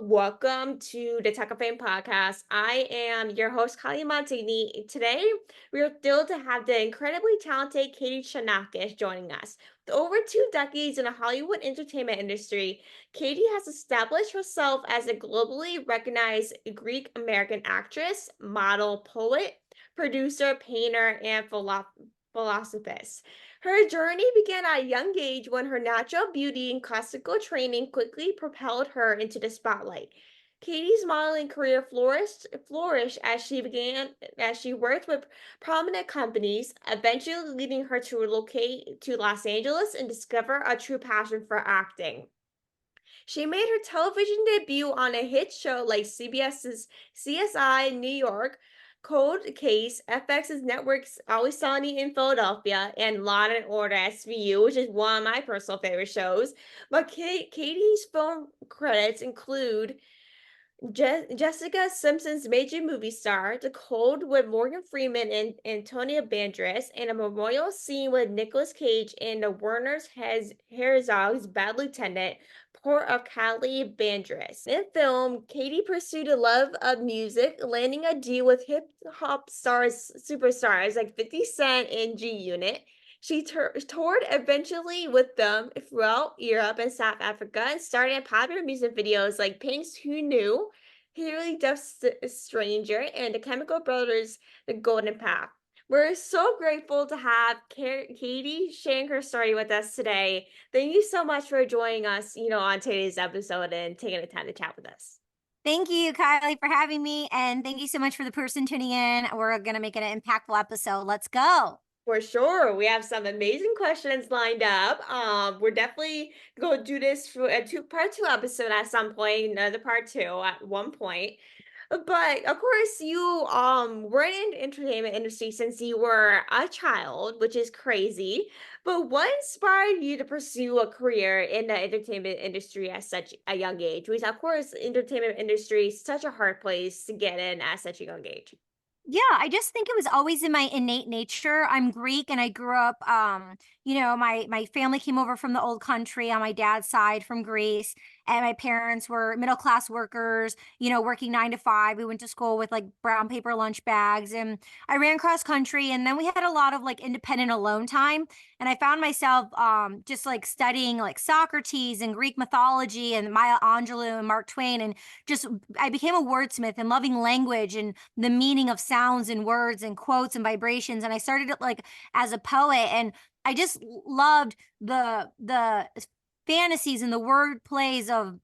welcome to the Tech of Fame podcast. I am your host, Kylie Montini. Today, we are thrilled to have the incredibly talented Katie Chonacas joining us. With over 2 decades in the Hollywood entertainment industry, Katie has established herself as a globally recognized Greek American actress, model, poet, producer, painter, and philanthropist. Her journey began at a young age when her natural beauty and classical training quickly propelled her into the spotlight. Katie's modeling career flourished as she worked with prominent companies, eventually leading her to relocate to Los Angeles and discover a true passion for acting. She made her television debut on a hit show like CBS's CSI New York, Cold Case, FX's Network's Always Sunny in Philadelphia, and Law Order SVU, which is one of my personal favorite shows. But Katie's film credits include Jessica Simpson's major movie star, The Cold with Morgan Freeman and Antonia Banderas, and a memorial scene with Nicolas Cage and the Werner's Herzog's Bad Lieutenant, Port of Cali Banderas. In film, Katie pursued a love of music, landing a deal with hip hop superstars like 50 Cent and G Unit. She toured eventually with them throughout Europe and South Africa and starred in popular music videos like Pink's Who Knew, Hilary Duff's Stranger, and the Chemical Brothers' The Golden Path. We're so grateful to have Katie sharing her story with us today. Thank you so much for joining us, on today's episode and taking the time to chat with us. Thank you, Kylie, for having me. And thank you so much for the person tuning in. We're going to make it an impactful episode. Let's go. For sure. We have some amazing questions lined up. We're definitely going to do this for a part two episode at some point, another part two at one point. But of course, you were in the entertainment industry since you were a child, which is crazy. But what inspired you to pursue a career in the entertainment industry at such a young age? Which, of course, entertainment industry is such a hard place to get in at such a young age. Yeah, I just think it was always in my innate nature. I'm Greek and I grew up my family came over from the old country on my dad's side from Greece, and my parents were middle class workers, working 9 to 5. We went to school with like brown paper lunch bags, and I ran cross country, and then we had a lot of like independent alone time, and I found myself just like studying like Socrates and Greek mythology and Maya Angelou and Mark Twain, and just I became a wordsmith and loving language and the meaning of sounds and words and quotes and vibrations. And I started it like as a poet, and I just loved the fantasies and the word plays of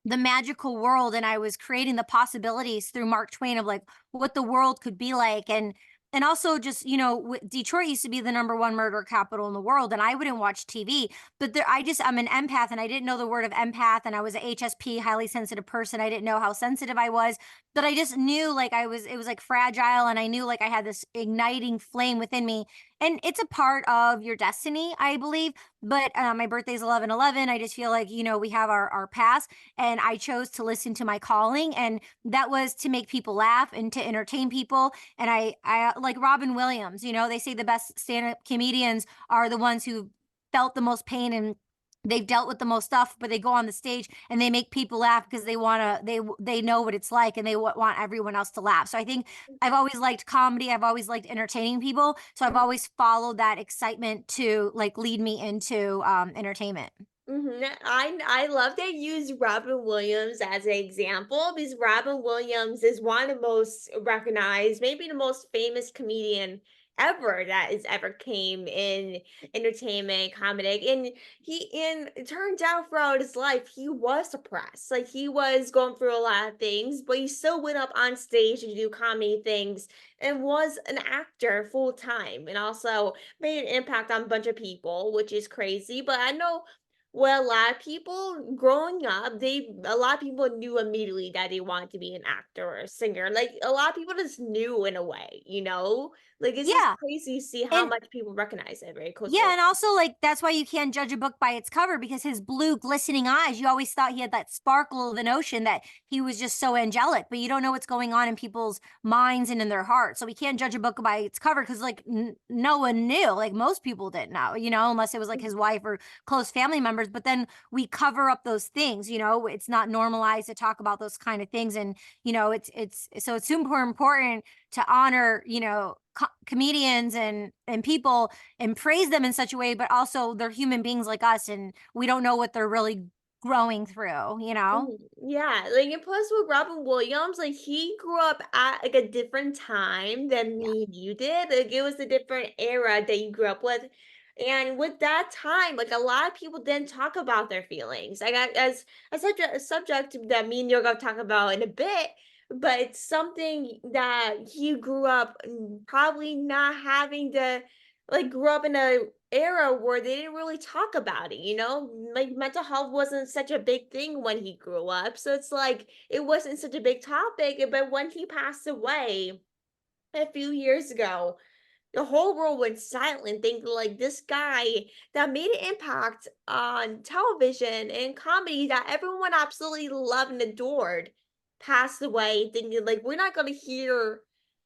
the magical world. And I was creating the possibilities through Mark Twain of like what the world could be like. And also just, Detroit used to be the #1 murder capital in the world, and I wouldn't watch TV, but I'm an empath, and I didn't know the word of empath, and I was a HSP, highly sensitive person. I didn't know how sensitive I was, but I just knew like it was like fragile, and I knew like I had this igniting flame within me. And it's a part of your destiny, I believe. But my birthday's 11/11. I just feel like, we have our past, and I chose to listen to my calling. And that was to make people laugh and to entertain people. And I like Robin Williams, they say the best stand-up comedians are the ones who felt the most pain and they've dealt with the most stuff, but they go on the stage and they make people laugh because they know what it's like, and they want everyone else to laugh. So I think I've always liked comedy. I've always liked entertaining people. So I've always followed that excitement to like lead me into entertainment. I love that you use Robin Williams as an example because Robin Williams is one of the most recognized, maybe the most famous comedian ever that has ever came in entertainment comedy. And it turns out throughout his life he was suppressed. Like he was going through a lot of things, but he still went up on stage to do comedy things and was an actor full time and also made an impact on a bunch of people, which is crazy. But I know well, a lot of people growing up, a lot of people knew immediately that they wanted to be an actor or a singer. Like a lot of people just knew in a way, Like, it's just Yeah. crazy to see how And much people recognize it very yeah, quickly. and also like that's why you can't judge a book by its cover because his blue glistening eyes, you always thought he had that sparkle of an ocean that he was just so angelic, but you don't know what's going on in people's minds and in their hearts. So we can't judge a book by its cover because like no one knew, like most people didn't know, unless it was like his wife or close family members. But then we cover up those things, it's not normalized to talk about those kind of things, and it's so it's super important to honor comedians and people and praise them in such a way, but also they're human beings like us and we don't know what they're really growing through. Yeah, like, and plus with Robin Williams, like, he grew up at, like, a different time than Yeah. me and you did, like, it was a different era that you grew up with, and with that time, like, a lot of people didn't talk about their feelings, like, as such a subject that me and you are gonna talk about in a bit, but it's something that he grew up probably not having to, like, grew up in a era where they didn't really talk about it, Like mental health wasn't such a big thing when he grew up. So it's like it wasn't such a big topic. But when he passed away a few years ago, the whole world went silent, thinking like this guy that made an impact on television and comedy that everyone absolutely loved and adored passed away, thinking like we're not gonna hear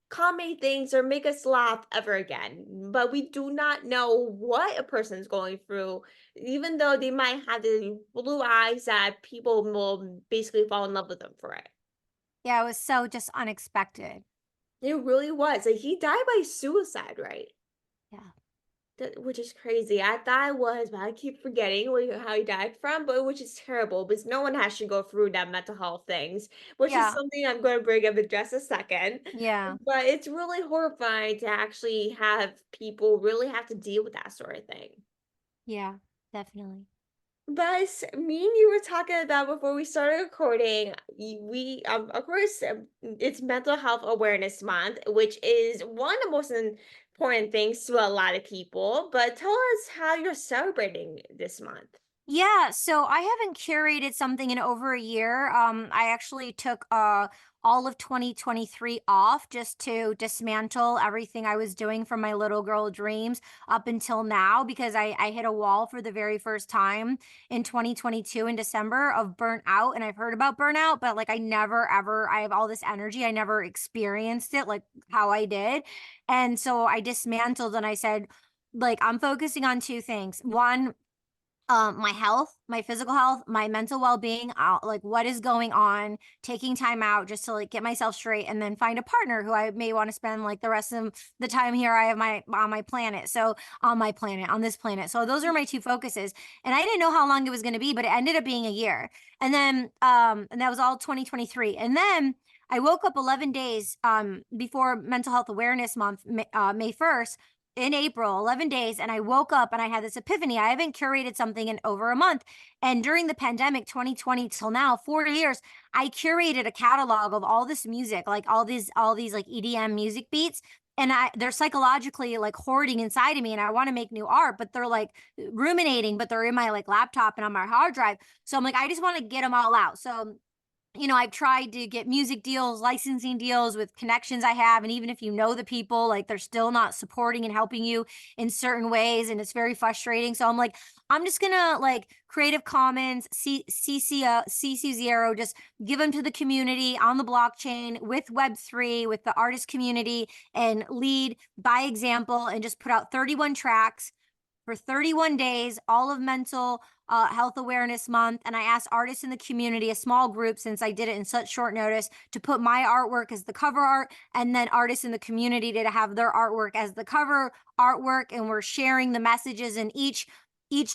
comedy things or make us laugh ever again. But we do not know what a person's going through, even though they might have the blue eyes that people will basically fall in love with them for it. Yeah, it was so just unexpected. It really was. Like he died by suicide, right? Yeah. That which is crazy. I thought it was, but I keep forgetting how he died from, but which is terrible because no one has to go through that mental health things, which is Yeah. something I'm going to bring up in just a second. Yeah. But it's really horrifying to actually have people really have to deal with that sort of thing. Yeah, definitely. But me and you were talking about before we started recording, of course, it's Mental Health Awareness Month, which is one of the most important things to a lot of people. But tell us how you're celebrating this month. Yeah, so I haven't curated something in over a year. I actually took all of 2023 off just to dismantle everything I was doing from my little girl dreams up until now because I hit a wall for the very first time in 2022 in December of burnt out. And I've heard about burnout, but like I never ever, I have all this energy. I never experienced it like how I did. And so I dismantled and I said, like, I'm focusing on two things. One, my health, my physical health, my mental well-being, like what is going on, taking time out just to like get myself straight and then find a partner who I may want to spend like the rest of the time here I have my on my planet. So on this planet. So those are my two focuses. And I didn't know how long it was going to be, but it ended up being a year. And then and that was all 2023. And then I woke up 11 days before Mental Health Awareness Month, May 1st, in April, 11 days, and I woke up and I had this epiphany. I haven't curated something in over a month. And during the pandemic, 2020 till now, 4 years, I curated a catalog of all this music, like all these like EDM music beats. And they're psychologically like hoarding inside of me, and I want to make new art, but they're like ruminating, but they're in my like laptop and on my hard drive. So I'm like, I just want to get them all out. So I've tried to get music deals, licensing deals with connections I have. And even if you know the people, like they're still not supporting and helping you in certain ways. And it's very frustrating. So I'm like, I'm just gonna like Creative Commons, CC0, just give them to the community on the blockchain with Web3, with the artist community, and lead by example and just put out 31 tracks for 31 days, all of Mental Health Awareness Month. And I asked artists in the community, a small group, since I did it in such short notice, to put my artwork as the cover art, and then artists in the community to have their artwork as the cover artwork. And we're sharing the messages in each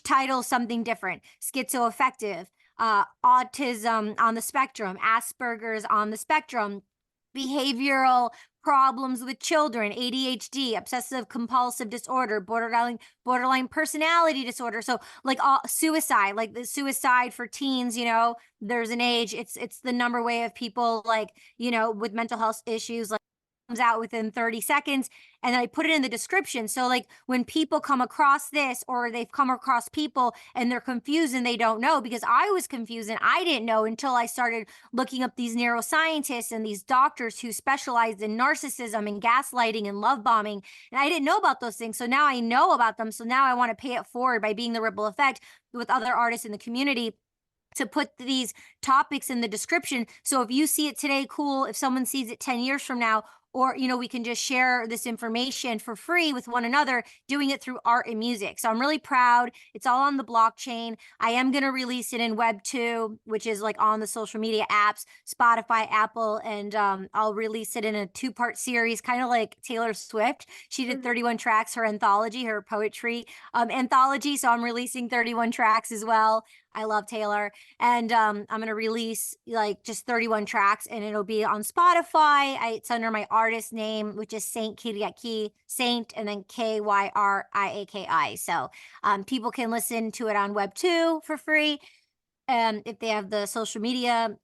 title something different. Schizoaffective, autism on the spectrum, Asperger's on the spectrum, behavioral problems with children, ADHD, obsessive compulsive disorder, borderline personality disorder. So like all suicide, like the suicide for teens, there's an age. It's the number way of people like, with mental health issues. Like out within 30 seconds, and then I put it in the description. So like when people come across this, or they've come across people and they're confused and they don't know, because I was confused and I didn't know until I started looking up these neuroscientists and these doctors who specialized in narcissism and gaslighting and love bombing. And I didn't know about those things. So now I know about them. So now I want to pay it forward by being the ripple effect with other artists in the community to put these topics in the description. So if you see it today, cool. If someone sees it 10 years from now, or, we can just share this information for free with one another, doing it through art and music. So I'm really proud. It's all on the blockchain. I am going to release it in Web 2, which is like on the social media apps, Spotify, Apple, and I'll release it in a 2-part series, kind of like Taylor Swift. She did 31 tracks, her anthology, her poetry anthology. So I'm releasing 31 tracks as well. I love Taylor. And I'm going to release like just 31 tracks, and it'll be on Spotify. It's under my artist name, which is Saint Kyriaki, Saint, and then Kyriaki. So people can listen to it on Web 2 for free if they have the social media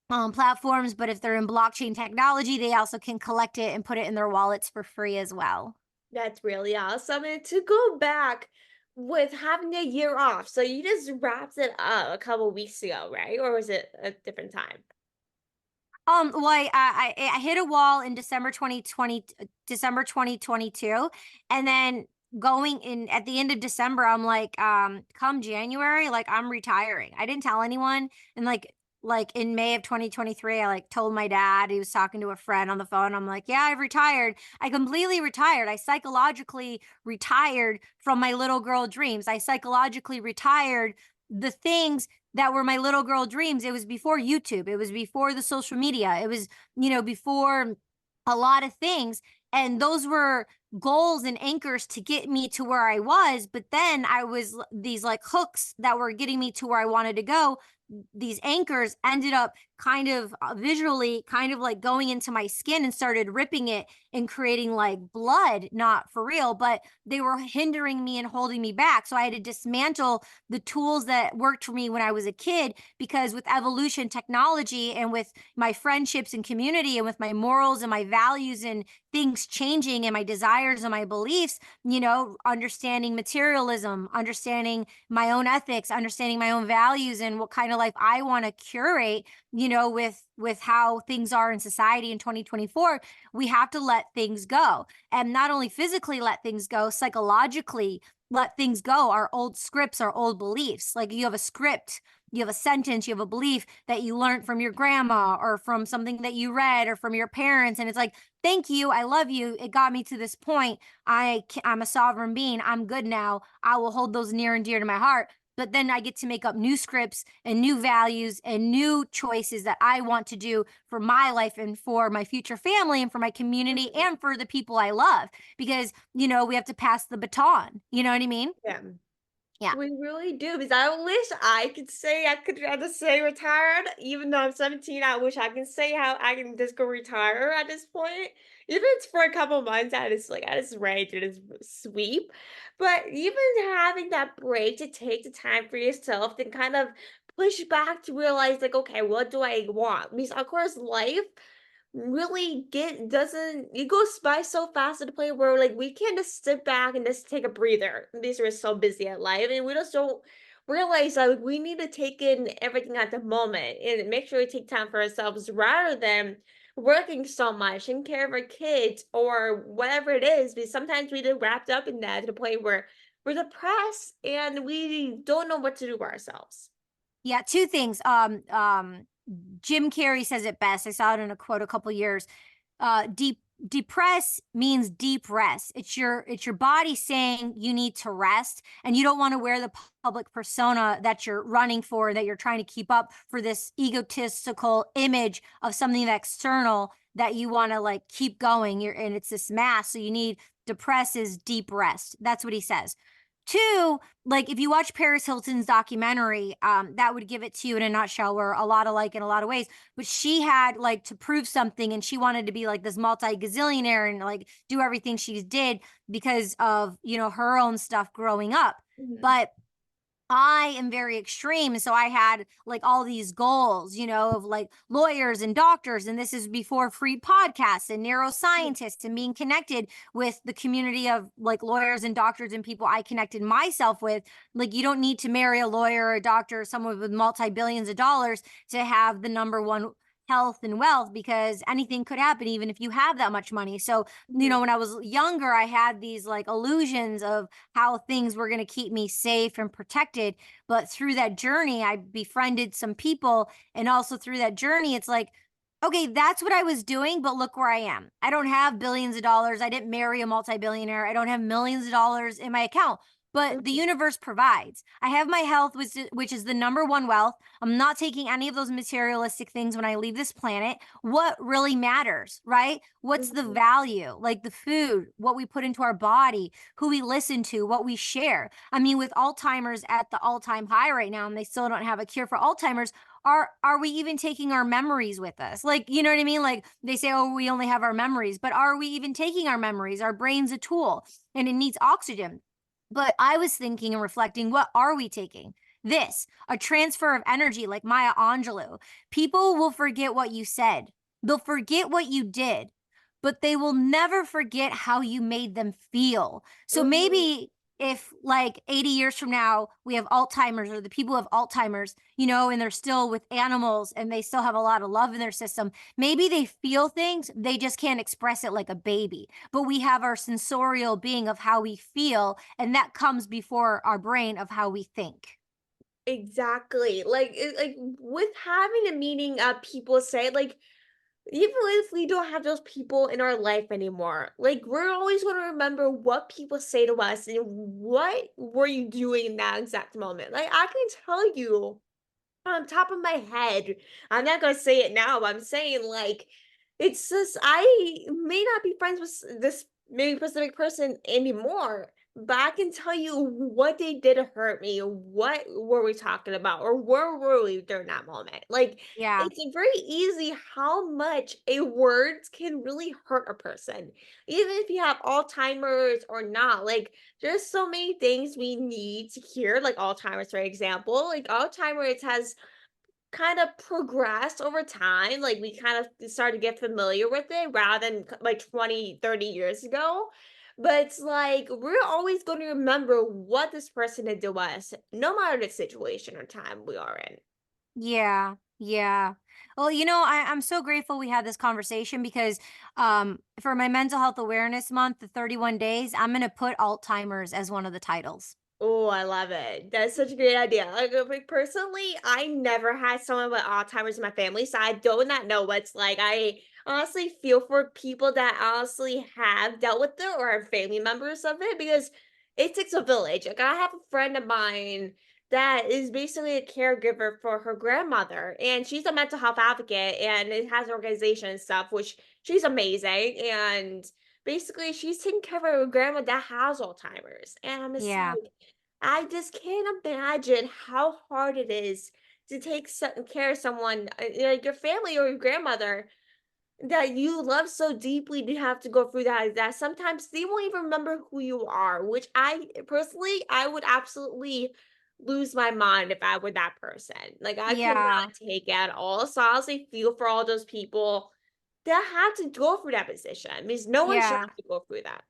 platforms. But if they're in blockchain technology, they also can collect it and put it in their wallets for free as well. That's really awesome. And to go back with having a year off, so you just wrapped it up a couple weeks ago, right? Or was it a different time? Well, I hit a wall in December 2022, and then going in at the end of December, I'm like, come January, like I'm retiring. I didn't tell anyone, and like in May of 2023, I like told my dad. He was talking to a friend on the phone. I'm like, yeah, I've retired. I completely retired. I psychologically retired from my little girl dreams. I psychologically retired the things that were my little girl dreams. It was before YouTube. It was before the social media. It was, before a lot of things. And those were goals and anchors to get me to where I was. But then I was these like hooks that were getting me to where I wanted to go. These anchors ended up kind of visually kind of like going into my skin and started ripping it and creating like blood, not for real, but they were hindering me and holding me back. So I had to dismantle the tools that worked for me when I was a kid, because with evolution technology and with my friendships and community and with my morals and my values and things changing and my desires and my beliefs, understanding materialism, understanding my own ethics, understanding my own values and what kind of life I want to curate, with how things are in society in 2024, we have to let things go. And not only physically let things go, psychologically let things go, our old scripts, our old beliefs. Like you have a script, you have a sentence, you have a belief that you learned from your grandma or from something that you read or from your parents. And it's like, thank you, I love you. It got me to this point. I'm a sovereign being. I'm good now. I will hold those near and dear to my heart. But then I get to make up new scripts and new values and new choices that I want to do for my life and for my future family and for my community Mhm. and for the people I love. Because, we have to pass the baton. You know what I mean? Yeah. Yeah. We really do, because I wish I could say I could rather say retired, even though I'm 17. I wish I can say how I can just go retire at this point. Even if it's for a couple months, I just ready to just sweep. But even having that break to take the time for yourself and kind of push back to realize like, okay, what do I want? Because of course life really get doesn't it goes by so fast at the point where like we can't just sit back and just take a breather because we're so busy at life and we just don't realize that we need to take in everything at the moment and make sure we take time for ourselves rather than working so much and care of our kids or whatever it is, because sometimes we get wrapped up in that to the point where we're depressed and we don't know what to do for ourselves. Yeah, two things. Jim Carrey says it best. I saw it in a quote a couple years. Depress means deep rest. It's your body saying you need to rest, and you don't want to wear the public persona that you're running for, that you're trying to keep up for this egotistical image of something external that you want to like keep going. And it's this mask. So you need depress is deep rest. That's what he says. Two, like if you watch Paris Hilton's documentary, that would give it to you in a nutshell. We're a lot alike in a lot of ways, but she had like to prove something, and she wanted to be like this multi-gazillionaire and like do everything she did because of, her own stuff growing up. Mhm. But I am very extreme. So I had like all these goals, of like lawyers and doctors. And this is before free podcasts and neuroscientists and being connected with the community of like lawyers and doctors and people I connected myself with. Like, you don't need to marry a lawyer or a doctor or someone with multi billions of dollars to have the number one health and wealth, because anything could happen even if you have that much money. So, Mhm, when I was younger, I had these like illusions of how things were going to keep me safe and protected. But through that journey, I befriended some people. And also through that journey, it's like, okay, that's what I was doing, but look where I am. I don't have billions of dollars. I didn't marry a multi-billionaire. I don't have millions of dollars in my account, but the mhm, universe provides. I have my health, which is the number one wealth. I'm not taking any of those materialistic things when I leave this planet. What really matters, right? What's the mhm. value? Like the food, what we put into our body, who we listen to, what we share. I mean, with Alzheimer's at the all-time high right now, and they still don't have a cure for Alzheimer's, are we even taking our memories with us? Like, you know what I mean? Like they say, oh, we only have our memories, but are we even taking our memories? Our brain's a tool and it needs oxygen. But I was thinking and reflecting, what are we taking? This, a transfer of energy like Maya Angelou. People will forget what you said. They'll forget what you did, but they will never forget how you made them feel. So Mhm. maybe if like 80 years from now we have Alzheimer's, or the people have Alzheimer's, and they're still with animals and they still have a lot of love in their system, maybe they feel things, they just can't express it like a baby. But we have our sensorial being of how we feel, and that comes before our brain of how we think. Exactly. Like with having a meaning, people say like even if we don't have those people in our life anymore, like we're always going to remember what people say to us and what were you doing in that exact moment. Like I can tell you on top of my head, I'm not gonna say it now, but I'm saying like it's just I may not be friends with this maybe specific person anymore, but I can tell you what they did to hurt me. What were we talking about, or where were we during that moment? Like Yeah. it's very easy how much a words can really hurt a person, even if you have Alzheimer's or not. Like there's so many things we need to hear, like Alzheimer's, for example. Like Alzheimer's has kind of progressed over time. Like we kind of started to get familiar with it rather than like 20, 30 years ago. But it's like we're always going to remember what this person did to us, no matter the situation or time we are in. Yeah. Yeah. Well, I'm so grateful we had this conversation because for my mental health awareness month, the 31 days, I'm going to put Alzheimer's as one of the titles. Oh, I love it. That's such a great idea. Like personally, I never had someone with Alzheimer's in my family, so I do not know what's like. I honestly feel for people that honestly have dealt with it or are family members of it because it takes a village. Like I have a friend of mine that is basically a caregiver for her grandmother, and she's a mental health advocate and it has an organization and stuff, which she's amazing. And basically, she's taking care of her grandma that has Alzheimer's, and I'm just Yeah. like I just can't imagine how hard it is to take care of someone, like your family or your grandmother that you love so deeply to have to go through that sometimes they won't even remember who you are, which I personally I would absolutely lose my mind if I were that person. Like I could Yeah. not take it at all. So I honestly feel for all those people that have to go through that position because no one should Yeah. have to go through that.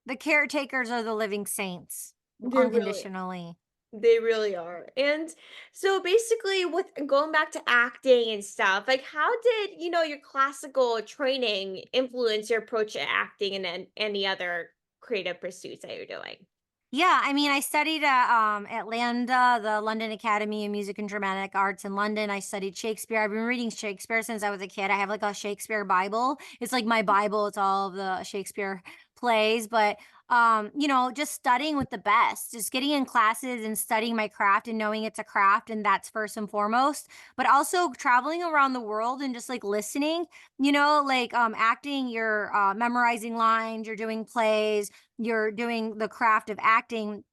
The caretakers are the living saints, They really unconditionally. They really are. And so basically with going back to acting and stuff, like how did, your classical training influence your approach to acting and then any other creative pursuits that you're doing? Yeah, I mean, I studied at LAMDA, the London Academy of Music and Dramatic Arts in London. I studied Shakespeare. I've been reading Shakespeare since I was a kid. I have like a Shakespeare Bible. It's like my Bible. It's all of the Shakespeare plays. But just studying with the best, just getting in classes and studying my craft and knowing it's a craft, and that's first and foremost. But also traveling around the world and just like listening. Like acting. You're memorizing lines. You're doing plays, you're doing the craft of acting.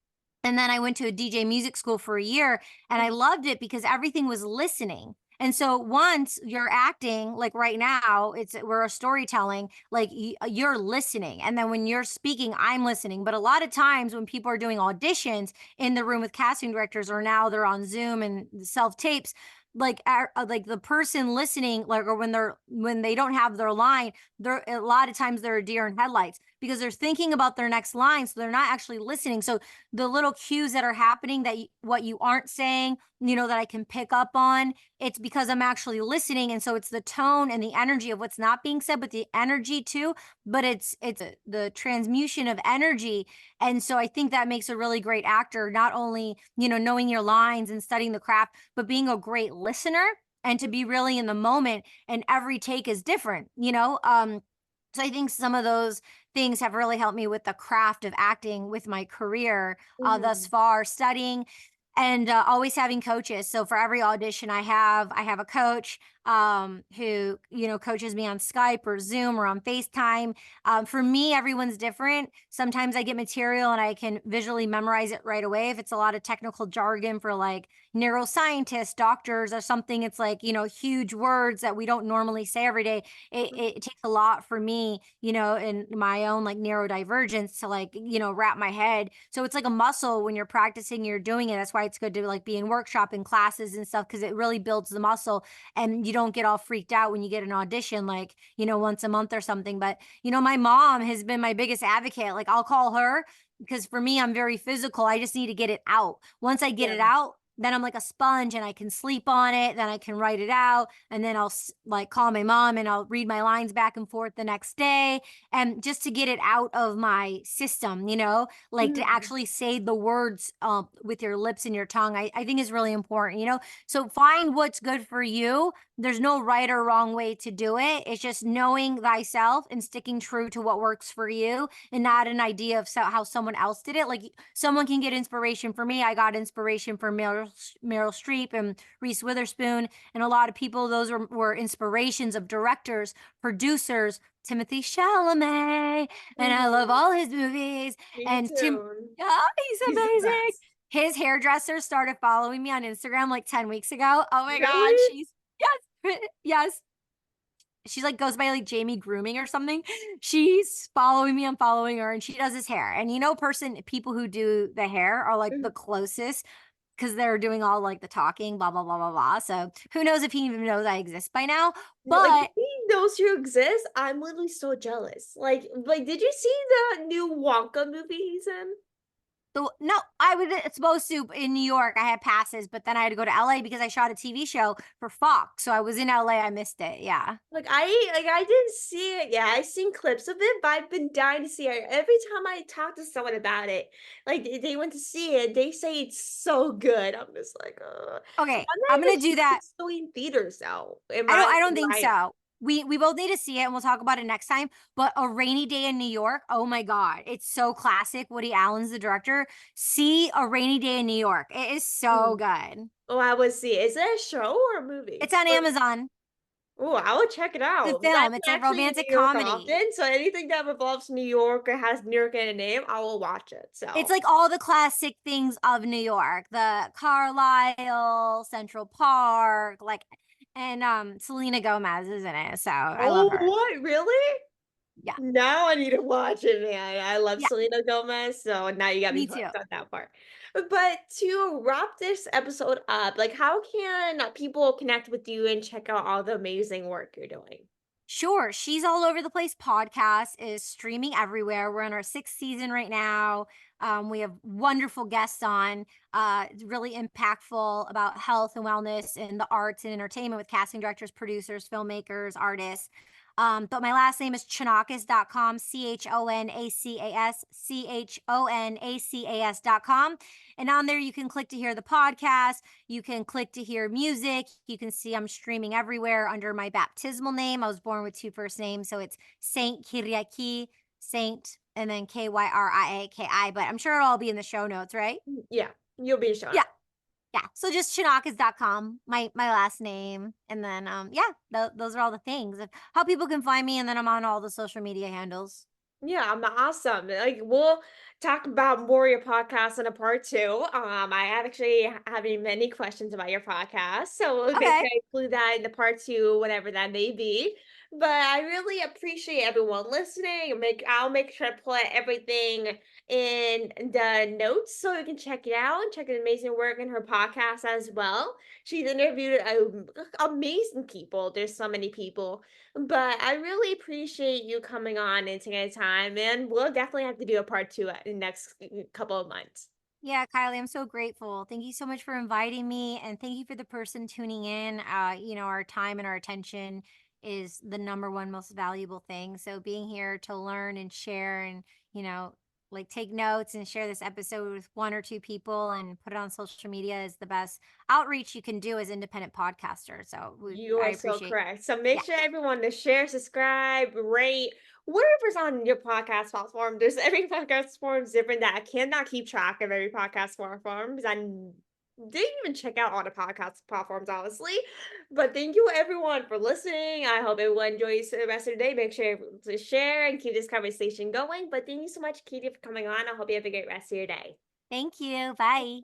And then I went to a DJ music school for a year and I loved it because everything was listening. And so once you're acting, like right now, we're a storytelling, like you're listening. And then when you're speaking, I'm listening. But a lot of times when people are doing auditions in the room with casting directors, or now they're on Zoom and self tapes, like the person listening, like, or when they don't have their line, they're a lot of times they're a deer in headlights because they're thinking about their next line, so they're not actually listening. So the little cues that are happening, what you aren't saying, that I can pick up on, it's because I'm actually listening. And so it's the tone and the energy of what's not being said, but the energy too. But the transmutation of energy. And so I think that makes a really great actor, not only, knowing your lines and studying the craft, but being a great listener and to be really in the moment. And every take is different, so I think some of those things have really helped me with the craft of acting with my career thus Mhm. far, studying and always having coaches. So for every audition I have a coach who, coaches me on Skype or Zoom or on FaceTime. For me, everyone's different. Sometimes I get material and I can visually memorize it right away. If it's a lot of technical jargon for like neuroscientists, doctors, or something, it's like, huge words that we don't normally say every day. It takes a lot for me, in my own like neurodivergence to like, wrap my head. So it's like a muscle when you're practicing, you're doing it. That's why it's good to like be in workshop and classes and stuff, because it really builds the muscle and you don't get all freaked out when you get an audition, like, once a month or something. But, my mom has been my biggest advocate. Like I'll call her because for me, I'm very physical. I just need to get it out. Once I get Yeah. it out, then I'm like a sponge and I can sleep on it. Then I can write it out. And then I'll like call my mom and I'll read my lines back and forth the next day. And just to get it out of my system, like to Mhm. actually say the words with your lips and your tongue, I think is really important, So find what's good for you. There's no right or wrong way to do it. It's just knowing thyself and sticking true to what works for you and not an idea of how someone else did it. Like someone can get inspiration for me. I got inspiration from Meryl Streep and Reese Witherspoon. And a lot of people, those were inspirations of directors, producers, Timothy Chalamet. And I love Mhm. all his movies. Me And Tim, too. oh, he's He's the amazing. best. His hairdresser started following me on Instagram like 10 weeks ago. Oh my God. Really? Yes, yes. She like goes by like Jamie Grooming or something. She's following me, I'm following her, and she does his hair. And people who do the hair are like the Mhm. closest because they're doing all like the talking, blah, blah, blah, blah, blah. So who knows if he even knows I exist by now. Like, if But he knows you exist, I'm literally so jealous. Like, did you see the new Wonka movie he's in? no, I was supposed to in New York. I had passes, but then I had to go to LA because I shot a TV show for Fox. So I was in LA. I missed it. Yeah. I didn't see it yet. I've seen clips of it, but I've been dying to see it. Every time I talk to someone about it, like they went to see it, they say it's so good. I'm just like, Okay. I'm I'm not going even to do sure if that. it's still in theaters now. I don't In think my so. We both need to see it and we'll talk about it next time. But A Rainy Day in New York, oh my God. It's so classic. Woody Allen's the director. See A Rainy Day in New York. It is so Mm. good. Oh, I would see it. Is it a show or a movie? It's on Amazon. Oh, I will check it The out. film. I'm It's a actually in romantic New York comedy. often, so anything that revolves New York or has New York in a name, I will watch it. It's So, like all the classic things of New York. The Carlisle, Central Park, like and Selena Gomez is in it. So I love oh, her. what? Really? Yeah. Now I need to watch it, man. I love Yeah. Selena Gomez, so now you got me Me too. hooked on that part. But to wrap this episode up, like how can people connect with you and check out all the amazing work you're doing? Sure. She's All Over the Place podcast is streaming everywhere. We're in our sixth season right now. We have wonderful guests on, really impactful about health and wellness and the arts and entertainment with casting directors, producers, filmmakers, artists. But my last name is Chonacas.com, CHONACAS, CHONACAS.com. And on there, you can click to hear the podcast. You can click to hear music. You can see I'm streaming everywhere under my baptismal name. I was born with two first names, so it's Saint Kyriaki, Saint, and then Kyriaki. But I'm sure it'll all be in the show notes, right? Yeah, you'll be showing Yeah, up. yeah. So just Chinakas.com, my last name, and then yeah, those are all the things of how people can find me, and then I'm on all the social media handles. Yeah, I'm awesome. Like we'll talk about more of your podcast in a part two. I actually having many questions about your podcast, so we'll make Okay. sure I include that in the part two, whatever that may be. But I really appreciate everyone listening. I'll make sure to put everything in the notes so you can check it out and check the amazing work in her podcast as well. She's interviewed amazing people. There's so many people, but I really appreciate you coming on and taking the time, and we'll definitely have to do a part two in the next couple of months. Yeah, Kylie, I'm so grateful. Thank you so much for inviting me. And thank you for the person tuning in. Our time and our attention is the number one most valuable thing. So being here to learn and share and, you know, like take notes and share this episode with one or two people and put it on social media is the best outreach you can do as independent podcaster. So You I are so appreciate. correct. So make Yeah. sure everyone to share, subscribe, rate, whatever's on your podcast platform. There's every podcast platform is different that I cannot keep track of every podcast platform because didn't even check out all the podcast platforms, honestly. But thank you everyone for listening. I hope everyone enjoys the rest of the day. Make sure to share and keep this conversation going. But thank you so much, Katie, for coming on. I hope you have a great rest of your day. Thank you. Bye.